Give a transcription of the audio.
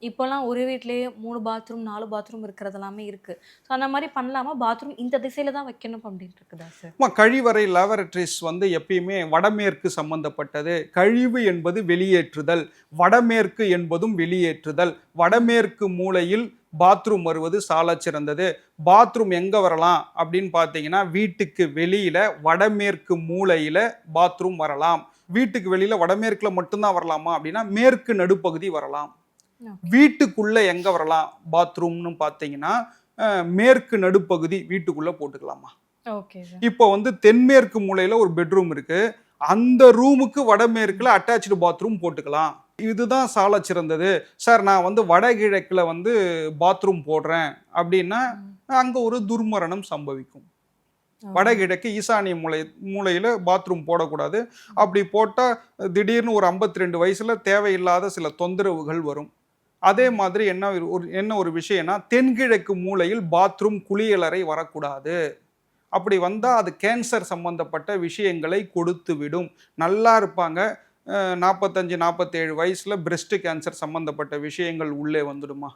இப்போலாம் ஒரு வீட்லயே 3 பாத்ரூம், 4 பாத்ரூம் இருக்கிறது எல்லாமே இருக்கு. ஸோ அந்த மாரி பண்ணலாமா? பாத்ரூம் இந்த திசையில தான் வைக்கணும் அப்டின்ட்டு இருக்குதா சார்? கழிவறை லேபரட்டரிஸ் எப்பயுமே வடமேற்கு சம்பந்தப்பட்டது. கழிவு என்பது வெளியேற்றுதல், வடமேற்கு என்பதும் வெளியேற்றுதல். வடமேற்கு மூலையில் பாத்ரூம் வருவது சாலச் சிறந்தது. பாத்ரூம் எங்க வரலாம் அப்படின்னு பார்த்தீங்கன்னா, வீட்டுக்கு வெளியில வடமேற்கு மூலையில பாத்ரூம் வரலாம். வீட்டுக்கு வெளியில வடமேற்குல மட்டும்தான் வரலாமா அப்படின்னா, மேற்கு நடுப்பகுதி வரலாம். ஓகே. வீட்டுக்குள்ள எங்க வரலாம் பாத்ரூம்னு பார்த்தீங்கன்னா, மேற்கு நடுப்பகுதி வீட்டுக்குள்ள போட்டுக்கலாமா. Okay sir. இப்போ தென்மேற்கு மூலையில ஒரு பெட்ரூம் இருக்கு. அந்த ரூமுக்கு வடமேற்குல அட்டாச்டு பாத்ரூம் போட்டுக்கலாம். இதுதான் சாலச் சிறந்தது. சார் நான் வடகிழக்குல பாத்ரூம் போடுறேன் அப்படின்னா, அங்க ஒரு துர்மரணம் சம்பவிக்கும். வடகிழக்கு ஈசானிய மூலையில பாத்ரூம் போடக்கூடாது. அப்படி போட்டா திடீர்னு ஒரு 52 வயசுல தேவையில்லாத சில தொந்தரவுகள் வரும். அதே மாதிரி என்ன ஒரு விஷயம்னா, தென்கிழக்கு மூலையில் பாத்ரூம் குளியலறை வரக்கூடாது. அப்படி வந்தா அது கேன்சர் சம்பந்தப்பட்ட விஷயங்களை கொடுத்து விடும். நல்லா இருப்பாங்க. 45, 47 வயசுல பிரஸ்ட் கேன்சர் சம்பந்தப்பட்ட விஷயங்கள் உள்ளே வந்துடுமா?